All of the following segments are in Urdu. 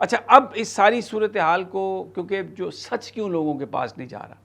اچھا اب اس ساری صورتحال کو کیونکہ جو سچ کیوں لوگوں کے پاس نہیں جا رہا،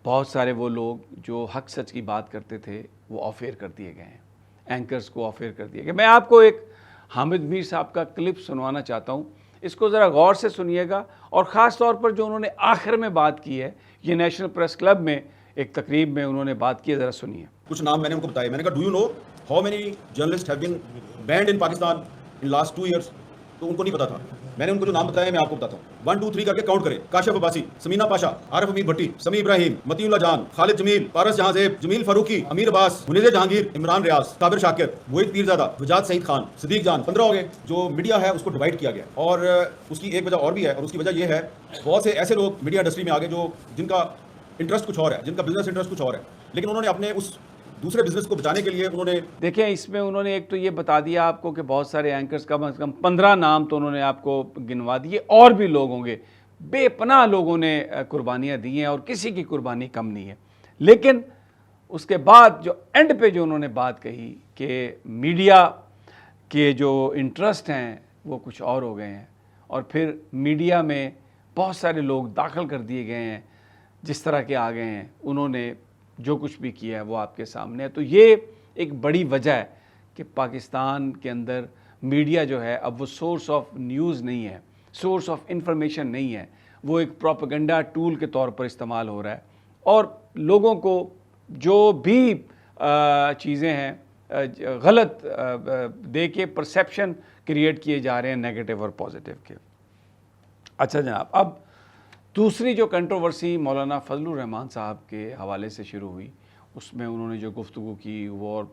بہت سارے وہ لوگ جو حق سچ کی بات کرتے تھے وہ آف ایئر کر دیے گئے ہیں، اینکرز کو آف ایئر کر دیا گیا۔ میں آپ کو ایک حامد میر صاحب کا کلپ سنوانا چاہتا ہوں، اس کو ذرا غور سے سنیے گا، اور خاص طور پر جو انہوں نے آخر میں بات کی ہے، یہ نیشنل پریس کلب میں ایک تقریب میں انہوں نے بات کی ہے، ذرا سنیے۔ کچھ نام میں نے ان کو بتایا، میں نے کہا do you know how many journalist have been banned in Pakistan in last 2 years? تو ان کو نہیں پتا تھا، میں نے ان کو جو نام بتایا میں آپ کو بتاتا ہوں، 1 2 3 کر کے کاؤنٹ کریں۔ کاشف عباسی، سمینہ پاشا، عارف امیر بھٹی، سمیع ابراہیم، متی اللہ جان، خالد جمیل، پارس جہاں زیب، جمیل فاروقی، امیر عباس، منیزہ جہانگیر، عمران ریاض، صابر شاکر، وحید پیرزادہ، وجاد سعید خان، صدیق جان، 15 ہو گئے۔ جو میڈیا ہے اس کو ڈیوائڈ کیا گیا، اور اس کی ایک وجہ اور بھی ہے، اور اس کی وجہ یہ ہے بہت سے ایسے لوگ میڈیا انڈسٹری میں آگے جو جن کا انٹرسٹ کچھ اور ہے، جن کا بزنس انٹرسٹ کچھ اور ہے، لیکن انہوں نے اپنے اس دوسرے بزنس کو بچانے کے لیے انہوں نے دیکھیں اس میں انہوں نے ایک تو یہ بتا دیا آپ کو کہ بہت سارے اینکرز کم از کم 15 نام تو انہوں نے آپ کو گنوا دیے، اور بھی لوگ ہوں گے، بے پناہ لوگوں نے قربانیاں دی ہیں اور کسی کی قربانی کم نہیں ہے۔ لیکن اس کے بعد جو اینڈ پہ جو انہوں نے بات کہی کہ میڈیا کے جو انٹرسٹ ہیں وہ کچھ اور ہو گئے ہیں، اور پھر میڈیا میں بہت سارے لوگ داخل کر دیے گئے ہیں جس طرح کے آ گئے ہیں، انہوں نے جو کچھ بھی کیا ہے وہ آپ کے سامنے ہے۔ تو یہ ایک بڑی وجہ ہے کہ پاکستان کے اندر میڈیا جو ہے اب وہ سورس آف نیوز نہیں ہے، سورس آف انفارمیشن نہیں ہے، وہ ایک پروپیگنڈا ٹول کے طور پر استعمال ہو رہا ہے، اور لوگوں کو جو بھی چیزیں ہیں غلط دے کے پرسیپشن کریٹ کیے جا رہے ہیں نیگیٹو اور پازیٹیو کے۔ اچھا جناب، اب دوسری جو کنٹروورسی مولانا فضل الرحمان صاحب کے حوالے سے شروع ہوئی، اس میں انہوں نے جو گفتگو کی وہ، اور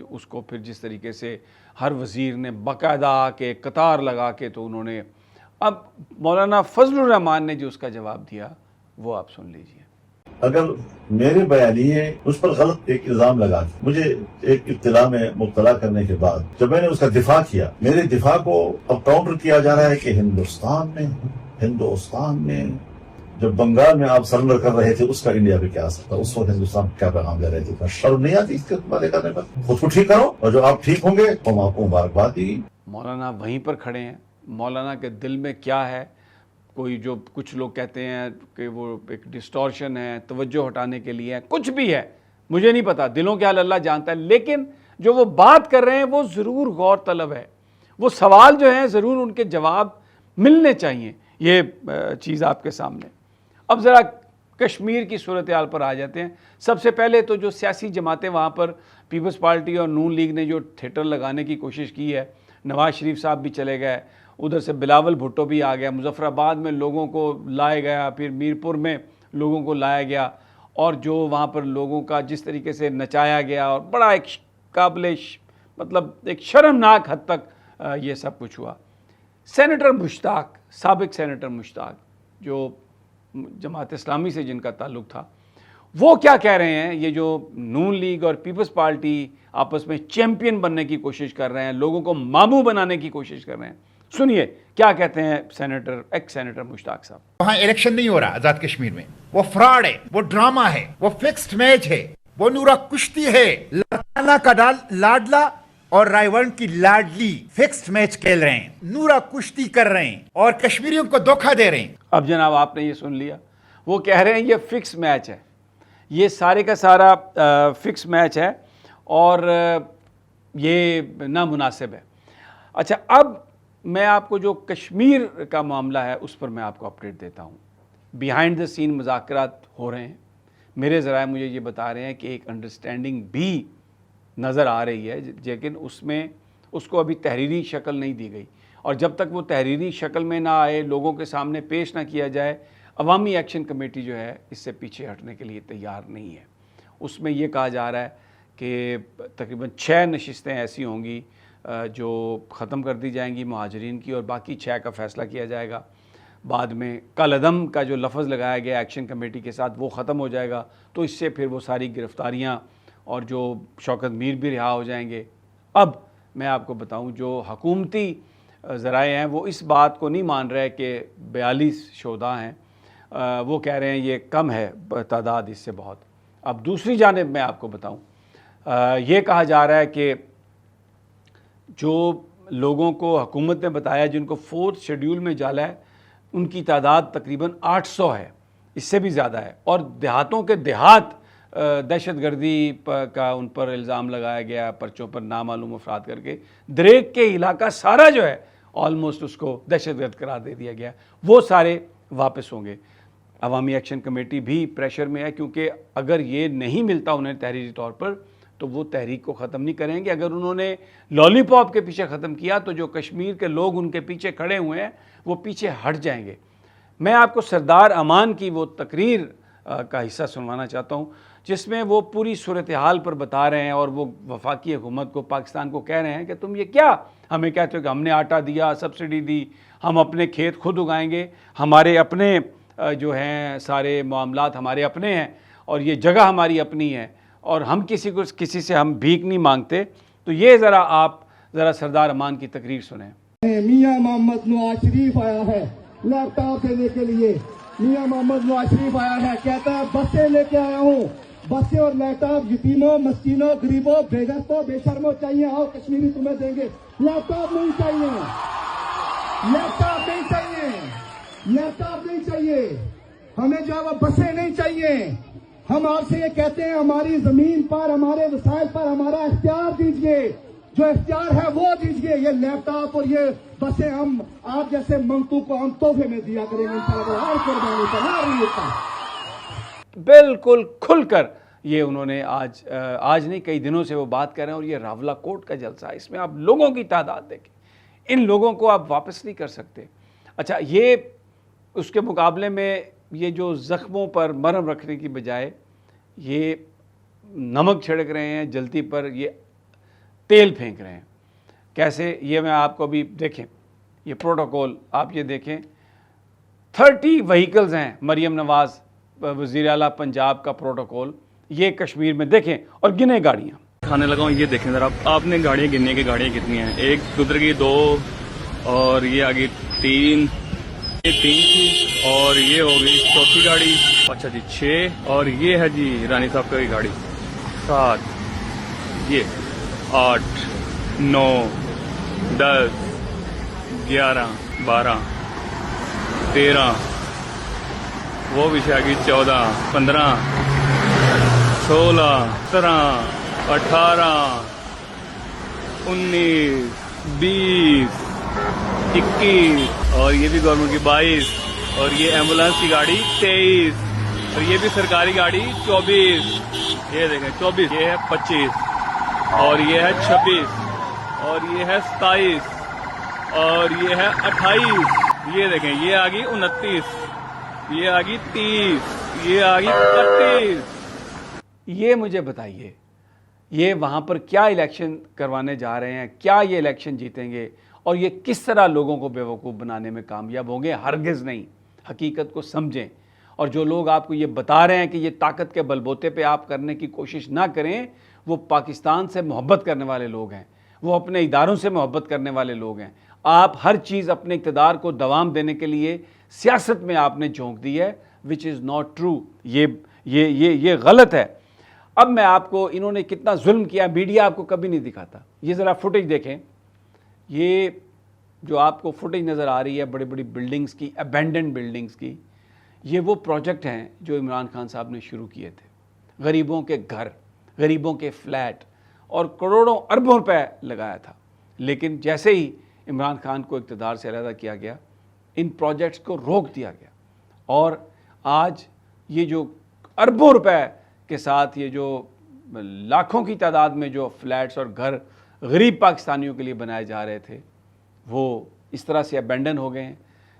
اس کو پھر جس طریقے سے ہر وزیر نے باقاعدہ کہ قطار لگا کے تو انہوں نے، اب مولانا فضل الرحمان نے جو اس کا جواب دیا وہ آپ سن لیجئے۔ اگر میرے بیانیے اس پر غلط ایک الزام لگا کے مجھے ایک اطلاع میں مبتلا کرنے کے بعد جب میں نے اس کا دفاع کیا، میرے دفاع کو اب کاؤنٹر کیا جا رہا ہے کہ ہندوستان میں جب بنگال میں آپ سرنڈر کر رہے تھے اس کا انڈیا پہ کیا اثر تھا، اس وقت ہندوستان کیا پیغام دے رہے تھے؟ شرم نہیں آتی اس کے باتیں کرنے پر؟ خود کو ٹھیک کرو، اور جو آپ ٹھیک ہوں گے ہم آپ کو مبارکباد دی۔ مولانا وہیں پر کھڑے ہیں، مولانا کے دل میں کیا ہے؟ کوئی جو کچھ لوگ کہتے ہیں کہ وہ ایک ڈسٹورشن ہے، توجہ ہٹانے کے لیے ہے، کچھ بھی ہے، مجھے نہیں پتا، دلوں کے حال اللہ جانتا ہے، لیکن جو وہ بات کر رہے ہیں وہ ضرور غور طلب ہے، وہ سوال جو ہیں ضرور ان کے جواب ملنے چاہیے۔ یہ چیز آپ کے سامنے۔ اب ذرا کشمیر کی صورتحال پر آ جاتے ہیں۔ سب سے پہلے تو جو سیاسی جماعتیں وہاں پر پیپلز پارٹی اور نون لیگ نے جو تھیٹر لگانے کی کوشش کی ہے، نواز شریف صاحب بھی چلے گئے، ادھر سے بلاول بھٹو بھی آ گیا، مظفر آباد میں لوگوں کو لایا گیا، پھر میرپور میں لوگوں کو لایا گیا، اور جو وہاں پر لوگوں کا جس طریقے سے نچایا گیا، اور بڑا ایک قابل مطلب ایک شرمناک حد تک یہ سب کچھ ہوا۔ سینیٹر مشتاق، سابق سینیٹر مشتاق جو جماعت اسلامی سے جن کا تعلق تھا، وہ کیا کہہ رہے ہیں؟ یہ جو نون لیگ اور پیپلز پارٹی آپس میں چیمپئن بننے کی کوشش کر رہے ہیں، لوگوں کو ماموں بنانے کی کوشش کر رہے ہیں، سنیے کیا کہتے ہیں ایکس سینیٹر مشتاق صاحب۔ وہاں الیکشن نہیں ہو رہا آزاد کشمیر میں، وہ فراڈ ہے، وہ ڈرامہ ہے، وہ فکسڈ میچ ہے، وہ نورا کشتی ہے، لاڈلا کا لاڈلا اور رائیونڈ کی لاڈلی فکسڈ میچ کھیل رہے ہیں، نورا کشتی کر رہے ہیں اور کشمیریوں کو دھوکہ دے رہے ہیں۔ اب جناب آپ نے یہ سن لیا، وہ کہہ رہے ہیں یہ فکس میچ ہے، یہ سارے کا سارا فکس میچ ہے اور یہ نامناسب ہے۔ اچھا، اب میں آپ کو جو کشمیر کا معاملہ ہے اس پر میں آپ کو اپڈیٹ دیتا ہوں۔ بیہائنڈ دا سین مذاکرات ہو رہے ہیں، میرے ذرائع مجھے یہ بتا رہے ہیں کہ ایک انڈرسٹینڈنگ بھی نظر آ رہی ہے، لیکن اس کو ابھی تحریری شکل نہیں دی گئی، اور جب تک وہ تحریری شکل میں نہ آئے، لوگوں کے سامنے پیش نہ کیا جائے، عوامی ایکشن کمیٹی جو ہے اس سے پیچھے ہٹنے کے لیے تیار نہیں ہے۔ اس میں یہ کہا جا رہا ہے کہ تقریباً 6 نشستیں ایسی ہوں گی جو ختم کر دی جائیں گی مہاجرین کی، اور باقی 6 کا فیصلہ کیا جائے گا بعد میں۔ کالعدم کا جو لفظ لگایا گیا ایکشن کمیٹی کے ساتھ وہ ختم ہو جائے گا، تو اس سے پھر وہ ساری گرفتاریاں اور جو شوکت میر بھی رہا ہو جائیں گے۔ اب میں آپ کو بتاؤں، جو حکومتی ذرائع ہیں وہ اس بات کو نہیں مان رہے کہ 42 شہداء ہیں، وہ کہہ رہے ہیں یہ کم ہے تعداد اس سے بہت۔ اب دوسری جانب میں آپ کو بتاؤں، یہ کہا جا رہا ہے کہ جو لوگوں کو حکومت نے بتایا جن کو 4th شیڈیول میں جالا ہے ان کی تعداد تقریباً 800 ہے، اس سے بھی زیادہ ہے، اور دیہاتوں کے دیہات دہشت گردی کا ان پر الزام لگایا گیا، پرچوں پر نامعلوم افراد کر کے دریک کے علاقہ سارا جو ہے آلموسٹ اس کو دہشت گرد قرار دے دیا گیا، وہ سارے واپس ہوں گے۔ عوامی ایکشن کمیٹی بھی پریشر میں ہے، کیونکہ اگر یہ نہیں ملتا انہیں تحریری طور پر تو وہ تحریک کو ختم نہیں کریں گے۔ اگر انہوں نے لالی پاپ کے پیچھے ختم کیا تو جو کشمیر کے لوگ ان کے پیچھے کھڑے ہوئے ہیں وہ پیچھے ہٹ جائیں گے۔ میں آپ کو سردار امان کی وہ تقریر کا حصہ سنوانا چاہتا ہوں جس میں وہ پوری صورتحال پر بتا رہے ہیں، اور وہ وفاقی حکومت کو، پاکستان کو کہہ رہے ہیں کہ تم یہ کیا ہمیں کہتے ہو کہ ہم نے آٹا دیا، سبسڈی دی، ہم اپنے کھیت خود اگائیں گے، ہمارے اپنے جو ہیں سارے معاملات ہمارے اپنے ہیں، اور یہ جگہ ہماری اپنی ہے، اور ہم کسی سے ہم بھیک نہیں مانگتے۔ تو یہ آپ ذرا سردار امان کی تقریر سنیں۔ میاں محمد نواز شریف آیا ہے لیپ ٹاپ دینے کے لیے، میاں محمد نواز شریف آیا ہے، کہتا ہے بسیں لے کے آیا ہوں، بسیں اور لیپ ٹاپ یتیموں، مسکینوں، غریبوں، بے گھروں، بے شرموں چاہیے، آؤ کشمیری تمہیں دیں گے۔ لیپ ٹاپ نہیں چاہیے، لیپ ٹاپ نہیں چاہیے، لیپ ٹاپ نہیں چاہیے، ہمیں جو ہے وہ بسیں نہیں چاہیے۔ ہم آپ سے یہ کہتے ہیں ہماری زمین پر، ہمارے وسائل پر ہمارا اختیار دیجئے، جو اختیار ہے وہ دیجئے۔ یہ لیپ ٹاپ اور یہ بسیں ہم آپ جیسے منگتو کو ہم تحفے میں دیا کریں گے انشاءاللہ، ہر قربانی پر، ہر عید پر۔ بالکل کھل کر یہ انہوں نے آج نہیں کئی دنوں سے وہ بات کر رہے ہیں، اور یہ راولہ کوٹ کا جلسہ ہے، اس میں آپ لوگوں کی تعداد دیکھیں، ان لوگوں کو آپ واپس نہیں کر سکتے۔ اچھا، یہ اس کے مقابلے میں یہ جو زخموں پر مرہم رکھنے کی بجائے یہ نمک چھڑک رہے ہیں، جلتی پر یہ تیل پھینک رہے ہیں۔ کیسے؟ یہ میں آپ کو بھی دیکھیں، یہ پروٹوکول آپ یہ دیکھیں، 30 وہیکلز ہیں مریم نواز وزیر اعلیٰ پنجاب کا پروٹوکول، یہ کشمیر میں دیکھیں، اور گنے گاڑیاں کھانے لگا ہوں۔ یہ دیکھیں ذرا، آپ نے گاڑیاں گننے کی، گاڑیاں کتنی ہیں؟ ایک گزر گئی، 2، اور یہ آگئی 3، یہ 3 تھی، اور یہ ہو گئی 4تھی گاڑی، اچھا جی 6، اور یہ ہے جی رانی صاحب کی گاڑی 7، یہ 8، 9، 10، 11، 12، 13، وہ بھی آ گئی 14، 15، 16، 17، 18، 19، 20، 21، اور یہ بھی گورنمنٹ کی 22، اور یہ ایمبولینس کی گاڑی 23، اور یہ بھی سرکاری گاڑی 24، یہ دیکھیں 24، یہ ہے 25، اور یہ ہے 26، اور یہ ہے 27، اور یہ ہے 28، یہ دیکھیں یہ آ گئی 29، یہ آ گئی 30، یہ آ گئی 31۔ یہ مجھے بتائیے، یہ وہاں پر کیا الیکشن کروانے جا رہے ہیں؟ کیا یہ الیکشن جیتیں گے؟ اور یہ کس طرح لوگوں کو بیوقوف بنانے میں کامیاب ہوں گے؟ ہرگز نہیں۔ حقیقت کو سمجھیں، اور جو لوگ آپ کو یہ بتا رہے ہیں کہ یہ طاقت کے بلبوتے پہ آپ کرنے کی کوشش نہ کریں، وہ پاکستان سے محبت کرنے والے لوگ ہیں، وہ اپنے اداروں سے محبت کرنے والے لوگ ہیں۔ آپ ہر چیز اپنے اقتدار کو دوام دینے کے لیے سیاست میں آپ نے جھونک دی ہے، which is not true۔ یہ غلط ہے۔ اب میں آپ کو، انہوں نے کتنا ظلم کیا، میڈیا آپ کو کبھی نہیں دکھاتا۔ یہ ذرا فوٹیج دیکھیں، یہ جو آپ کو فوٹیج نظر آ رہی ہے بڑی بڑی بلڈنگز کی، ابینڈنڈ بلڈنگز کی، یہ وہ پروجیکٹ ہیں جو عمران خان صاحب نے شروع کیے تھے۔ غریبوں کے گھر، غریبوں کے فلیٹ، اور کروڑوں اربوں روپے لگایا تھا۔ لیکن جیسے ہی عمران خان کو اقتدار سے علیحدہ کیا گیا، ان پروجیکٹس کو روک دیا گیا، اور آج یہ جو اربوں روپے کے ساتھ یہ جو لاکھوں کی تعداد میں جو فلیٹس اور گھر غریب پاکستانیوں کے لیے بنائے جا رہے تھے، وہ اس طرح سے ابینڈن ہو گئے ہیں،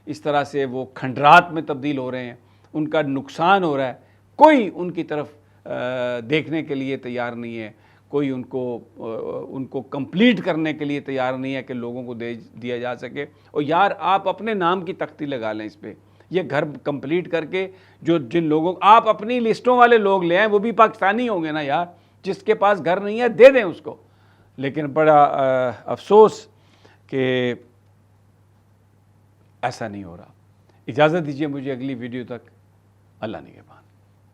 اس طرح سے وہ کھنڈرات میں تبدیل ہو رہے ہیں، ان کا نقصان ہو رہا ہے۔ کوئی ان کی طرف دیکھنے کے لیے تیار نہیں ہے، کوئی ان کو کمپلیٹ کرنے کے لیے تیار نہیں ہے کہ لوگوں کو دیا جا سکے۔ اور یار آپ اپنے نام کی تختی لگا لیں اس پہ، یہ گھر کمپلیٹ کر کے جن لوگوں آپ اپنی لسٹوں والے لوگ لے آئیں، وہ بھی پاکستانی ہوں گے نا یار، جس کے پاس گھر نہیں ہے دے دیں اس کو۔ لیکن بڑا افسوس کہ ایسا نہیں ہو رہا۔ اجازت دیجیے مجھے اگلی ویڈیو تک، اللہ نگہبان۔